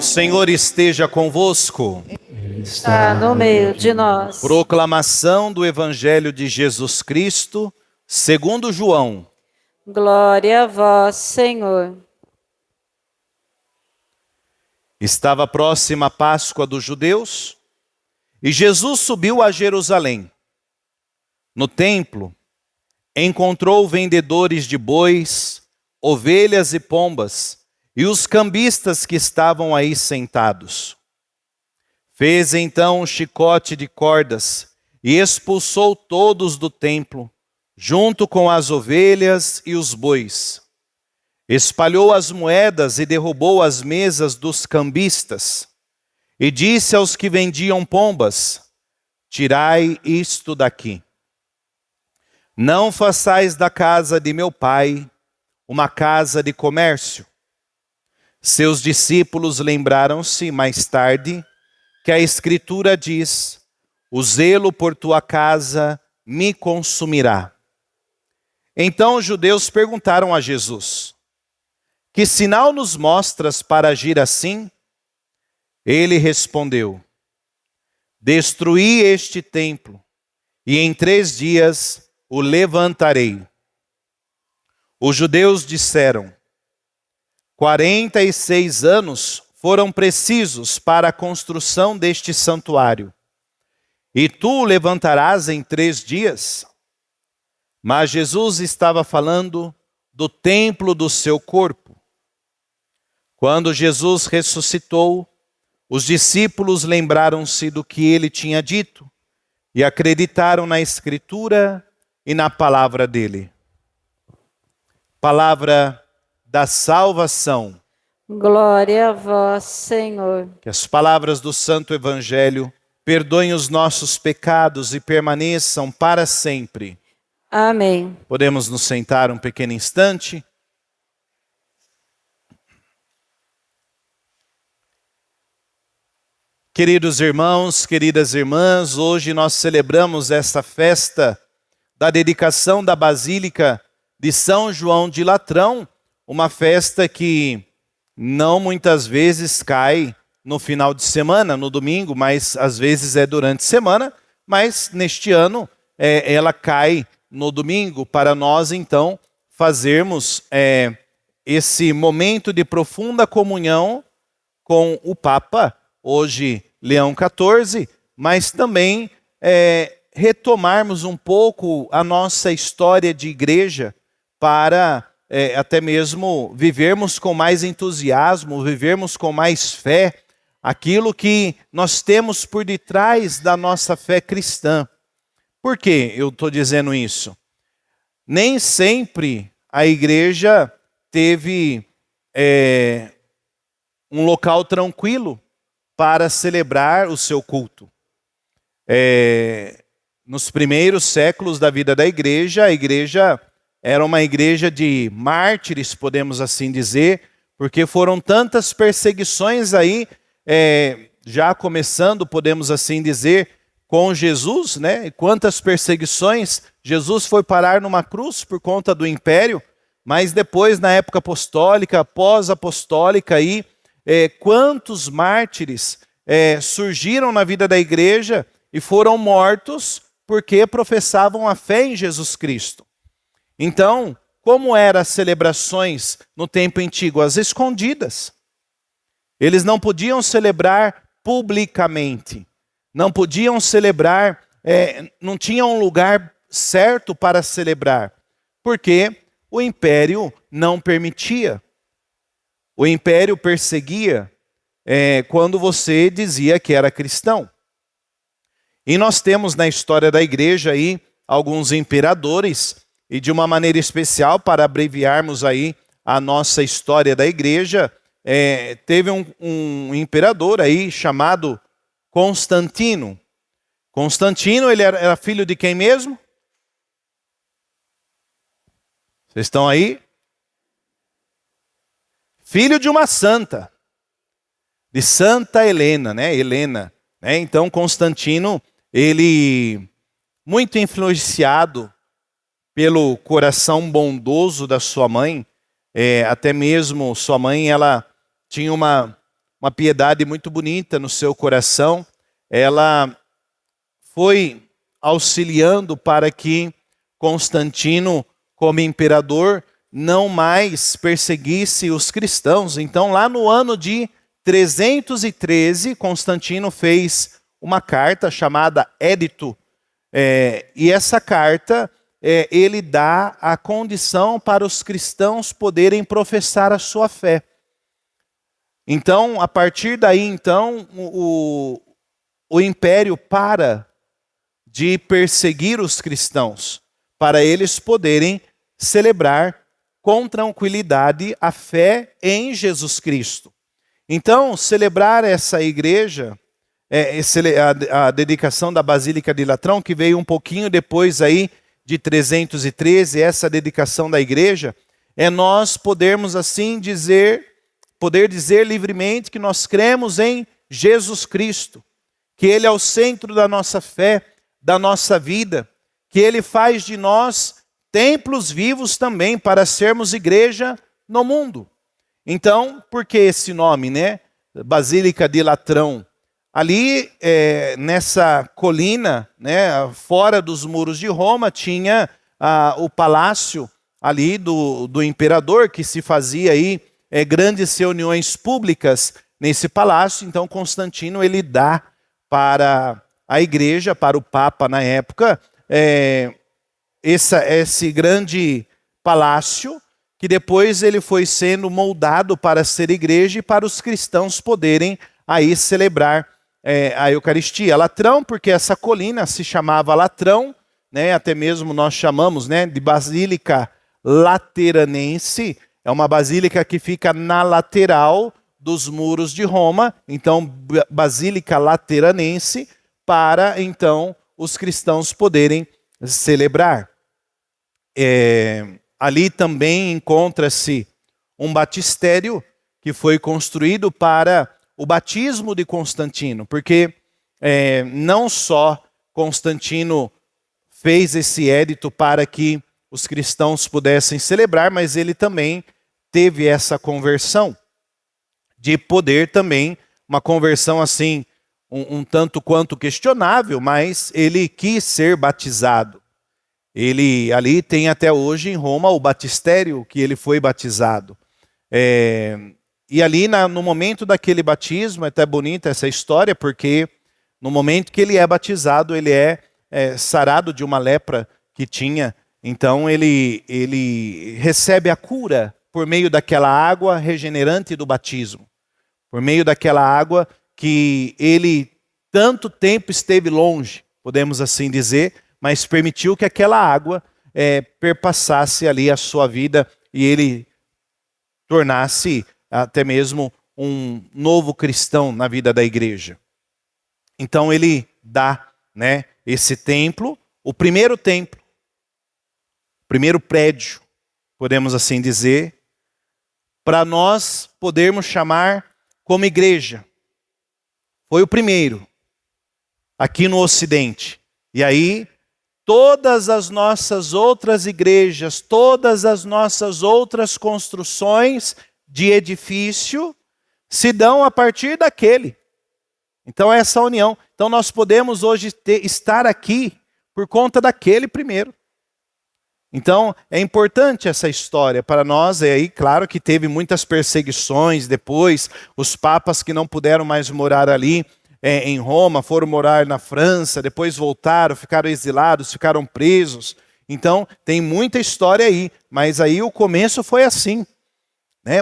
Senhor esteja convosco. Está no meio de nós. Proclamação do Evangelho de Jesus Cristo, segundo João. Glória a vós, Senhor. Estava próxima a Páscoa dos judeus e Jesus subiu a Jerusalém. No templo, encontrou vendedores de bois, ovelhas e pombas e os cambistas que estavam aí sentados. Fez então um chicote de cordas e expulsou todos do templo, junto com as ovelhas e os bois. Espalhou as moedas e derrubou as mesas dos cambistas. E disse aos que vendiam pombas: tirai isto daqui. Não façais da casa de meu pai uma casa de comércio. Seus discípulos lembraram-se mais tarde que a Escritura diz: o zelo por tua casa me consumirá. Então os judeus perguntaram a Jesus: que sinal nos mostras para agir assim? Ele respondeu: destruí este templo, e em 3 dias o levantarei. Os judeus disseram: 46 anos foram precisos para a construção deste santuário, e tu o levantarás em 3 dias? Mas Jesus estava falando do templo do seu corpo. Quando Jesus ressuscitou, os discípulos lembraram-se do que ele tinha dito e acreditaram na Escritura e na palavra dele. Palavra da salvação. Glória a vós, Senhor. Que as palavras do Santo Evangelho perdoem os nossos pecados e permaneçam para sempre. Amém. Podemos nos sentar um pequeno instante? Queridos irmãos, queridas irmãs, hoje nós celebramos esta festa da dedicação da Basílica de São João de Latrão, uma festa que não muitas vezes cai no final de semana, no domingo, mas às vezes é durante a semana, mas neste ano ela cai no domingo, para nós então fazermos esse momento de profunda comunhão com o Papa, hoje Leão XIV, mas também retomarmos um pouco a nossa história de igreja para até mesmo vivermos com mais entusiasmo, vivermos com mais fé, aquilo que nós temos por detrás da nossa fé cristã. Por que eu estou dizendo isso? Nem sempre a igreja teve um local tranquilo para celebrar o seu culto. Nos primeiros séculos da vida da igreja, a igreja era uma igreja de mártires, podemos assim dizer, porque foram tantas perseguições aí, já começando, podemos assim dizer, com Jesus, né? E quantas perseguições, Jesus foi parar numa cruz por conta do império, mas depois na época apostólica, pós-apostólica aí, quantos mártires surgiram na vida da igreja e foram mortos porque professavam a fé em Jesus Cristo. Então, como eram as celebrações no tempo antigo? Às escondidas. Eles não podiam celebrar publicamente. Não podiam celebrar, não tinha um lugar certo para celebrar. Porque o império não permitia. O império perseguia quando você dizia que era cristão. E nós temos na história da igreja aí alguns imperadores, e de uma maneira especial, para abreviarmos aí a nossa história da igreja, teve um imperador aí chamado Constantino. Constantino, ele era filho de quem mesmo? Vocês estão aí? Filho de uma santa, de Santa Helena, né? Helena. Então Constantino, ele muito influenciado pelo coração bondoso da sua mãe, até mesmo sua mãe, ela tinha uma uma piedade muito bonita no seu coração, ela foi auxiliando para que Constantino, como imperador, não mais perseguisse os cristãos. Então, lá no ano de 313, Constantino fez uma carta chamada Édito, e essa carta ele dá a condição para os cristãos poderem professar a sua fé. Então, a partir daí, então, o império para de perseguir os cristãos, para eles poderem celebrar com tranquilidade a fé em Jesus Cristo. Então, celebrar essa igreja, a dedicação da Basílica de Latrão, que veio um pouquinho depois aí de 313, essa dedicação da igreja, é nós podermos assim poder dizer livremente que nós cremos em Jesus Cristo, que Ele é o centro da nossa fé, da nossa vida, que Ele faz de nós templos vivos também para sermos igreja no mundo. Então, por que esse nome, né? Basílica de Latrão. Ali, nessa colina, né, fora dos muros de Roma, tinha o palácio ali do imperador, que se fazia aí grandes reuniões públicas nesse palácio. Então, Constantino, ele dá para a igreja, para o Papa na época, esse grande palácio, que depois ele foi sendo moldado para ser igreja e para os cristãos poderem aí celebrar a Eucaristia. Latrão, porque essa colina se chamava Latrão, né? Até mesmo nós chamamos, né, de Basílica Lateranense. É uma basílica que fica na lateral dos muros de Roma. Então, Basílica Lateranense, para então os cristãos poderem celebrar. Ali também encontra-se um batistério que foi construído para o batismo de Constantino, porque não só Constantino fez esse édito para que os cristãos pudessem celebrar, mas ele também teve essa conversão, de poder também, uma conversão assim, um tanto quanto questionável, mas ele quis ser batizado. Ele ali tem até hoje em Roma o batistério que ele foi batizado. E ali no momento daquele batismo, é até bonita essa história, porque no momento que ele é batizado, ele é sarado de uma lepra que tinha. Então ele recebe a cura por meio daquela água regenerante do batismo. Por meio daquela água que ele tanto tempo esteve longe, podemos assim dizer, mas permitiu que aquela água perpassasse ali a sua vida e ele tornasse até mesmo um novo cristão na vida da igreja. Então ele dá, né, esse templo, o primeiro templo, o primeiro prédio, podemos assim dizer, para nós podermos chamar como igreja. Foi o primeiro, aqui no Ocidente. E aí, todas as nossas outras igrejas, todas as nossas outras construções de edifício se dão a partir daquele. Então, essa união. Então, nós podemos hoje estar aqui por conta daquele primeiro. Então, é importante essa história para nós. E aí, claro que teve muitas perseguições depois. Os papas que não puderam mais morar ali em Roma, foram morar na França, depois voltaram, ficaram exilados, ficaram presos. Então, tem muita história aí. Mas aí o começo foi assim, né?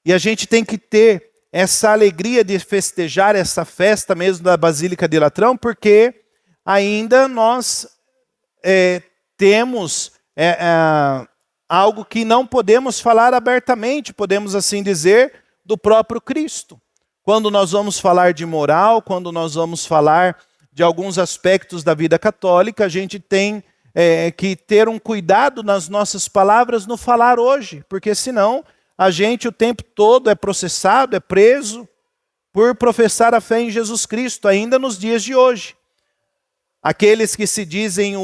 E a gente tem que ter essa alegria de festejar essa festa mesmo da Basílica de Latrão, porque ainda nós temos algo que não podemos falar abertamente, podemos assim dizer, do próprio Cristo. Quando nós vamos falar de moral, quando nós vamos falar de alguns aspectos da vida católica, a gente tem que ter um cuidado nas nossas palavras no falar hoje, porque senão a gente o tempo todo é processado, é preso por professar a fé em Jesus Cristo, ainda nos dias de hoje. Aqueles que se dizem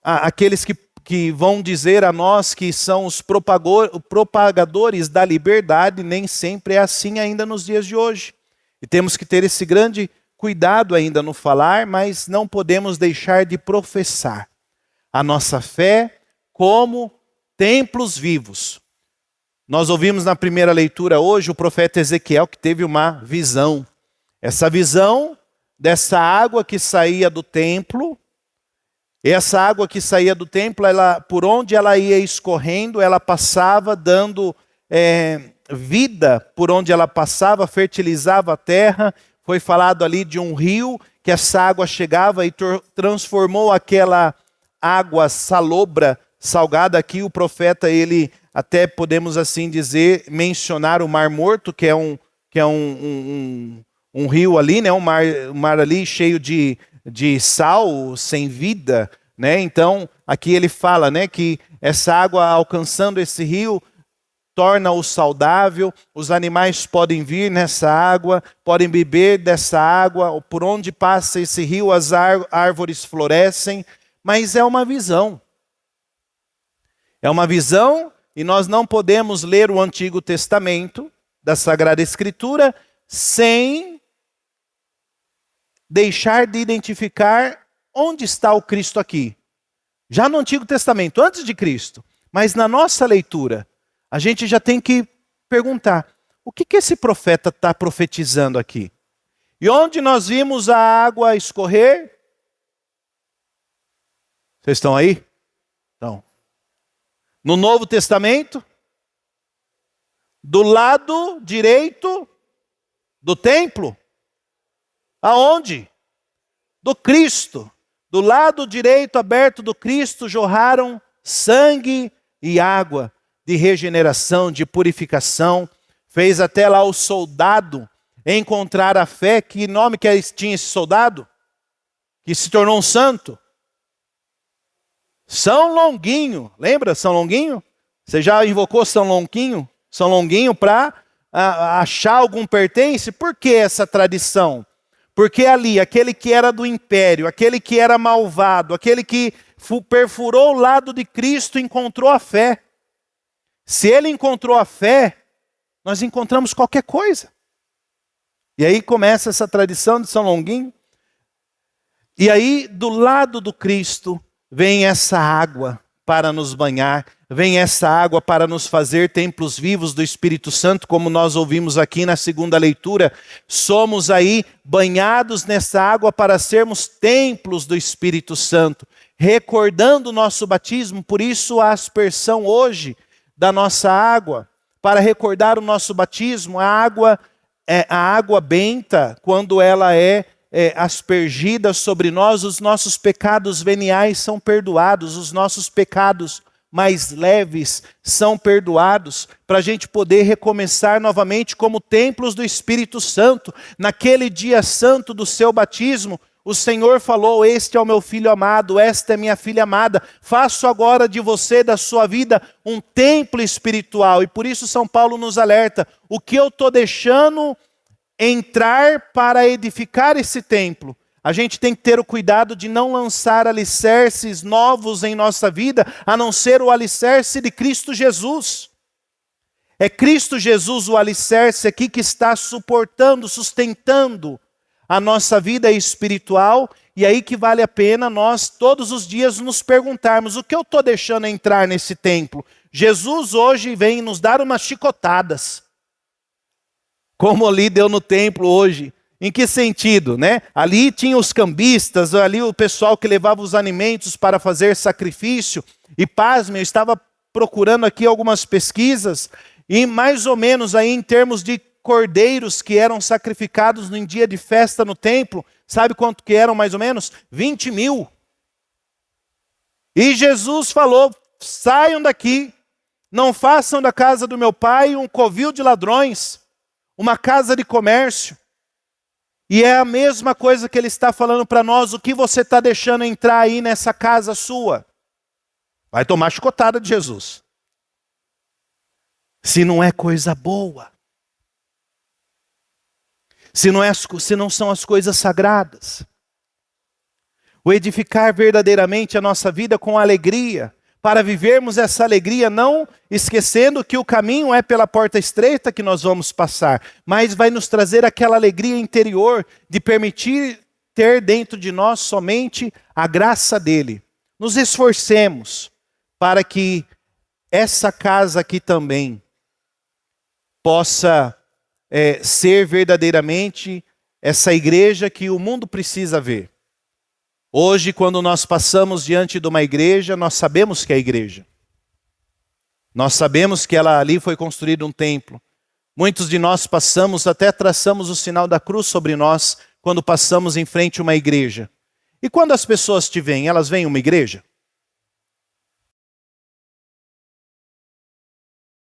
aqueles que vão dizer a nós que são os propagadores da liberdade, nem sempre é assim ainda nos dias de hoje. E temos que ter esse grande cuidado ainda no falar, mas não podemos deixar de professar a nossa fé como templos vivos. Nós ouvimos na primeira leitura hoje o profeta Ezequiel que teve uma visão. Essa visão dessa água que saía do templo, essa água que saía do templo, por onde ela ia escorrendo, ela passava dando vida, por onde ela passava, fertilizava a terra. Foi falado ali de um rio, que essa água chegava e transformou aquela água salobra, salgada. Aqui o profeta, ele até podemos assim dizer, mencionar o Mar Morto, que é um rio ali, né? um mar ali cheio de sal, sem vida, né? Então aqui ele fala, né, que essa água alcançando esse rio torna-o saudável, os animais podem vir nessa água, podem beber dessa água, por onde passa esse rio as árvores florescem, mas é uma visão. É uma visão e nós não podemos ler o Antigo Testamento da Sagrada Escritura sem deixar de identificar onde está o Cristo aqui. Já no Antigo Testamento, antes de Cristo, mas na nossa leitura, a gente já tem que perguntar, o que esse profeta está profetizando aqui? E onde nós vimos a água escorrer? Vocês estão aí? Então, no Novo Testamento, do lado direito do templo. Aonde? Do Cristo. Do lado direito aberto do Cristo jorraram sangue e água de regeneração, de purificação. Fez até lá o soldado encontrar a fé. Que nome que tinha esse soldado? Que se tornou um santo? São Longuinho. Lembra São Longuinho? Você já invocou São Longuinho? São Longuinho para achar algum pertence? Por que essa tradição? Porque ali, aquele que era do império, aquele que era malvado, aquele que perfurou o lado de Cristo, encontrou a fé. Se ele encontrou a fé, nós encontramos qualquer coisa. E aí começa essa tradição de São Longuinho. E aí, do lado do Cristo, vem essa água para nos banhar, vem essa água para nos fazer templos vivos do Espírito Santo, como nós ouvimos aqui na segunda leitura. Somos aí banhados nessa água para sermos templos do Espírito Santo, recordando o nosso batismo. Por isso a aspersão hoje da nossa água, para recordar o nosso batismo. A água benta, quando ela é aspergida sobre nós, os nossos pecados veniais são perdoados, os nossos pecados mais leves são perdoados, para a gente poder recomeçar novamente como templos do Espírito Santo. Naquele dia santo do seu batismo, o Senhor falou: este é o meu filho amado, esta é minha filha amada. Faço agora de você, da sua vida, um templo espiritual. E por isso São Paulo nos alerta: o que eu estou deixando entrar para edificar esse templo? A gente tem que ter o cuidado de não lançar alicerces novos em nossa vida, a não ser o alicerce de Cristo Jesus. É Cristo Jesus o alicerce aqui que está suportando, sustentando a nossa vida espiritual. E aí que vale a pena nós todos os dias nos perguntarmos: o que eu estou deixando entrar nesse templo? Jesus hoje vem nos dar umas chicotadas, como ali deu no templo hoje. Em que sentido, né? Ali tinha os cambistas, ali o pessoal que levava os alimentos para fazer sacrifício. E pasme, eu estava procurando aqui algumas pesquisas, e mais ou menos aí em termos de cordeiros que eram sacrificados em dia de festa no templo, sabe quanto que eram mais ou menos? 20 mil. E Jesus falou: saiam daqui, não façam da casa do meu pai um covil de ladrões, uma casa de comércio. E é a mesma coisa que ele está falando para nós: o que você está deixando entrar aí nessa casa sua? Vai tomar chicotada de Jesus. Se não é coisa boa. Se não são as coisas sagradas. O edificar verdadeiramente a nossa vida com alegria, para vivermos essa alegria, não esquecendo que o caminho é pela porta estreita que nós vamos passar, mas vai nos trazer aquela alegria interior de permitir ter dentro de nós somente a graça dele. Nos esforcemos para que essa casa aqui também possa ser verdadeiramente essa igreja que o mundo precisa ver. Hoje, quando nós passamos diante de uma igreja, nós sabemos que é a igreja. Nós sabemos que ali foi construído um templo. Muitos de nós passamos, até traçamos o sinal da cruz sobre nós, quando passamos em frente a uma igreja. E quando as pessoas te veem, elas veem uma igreja?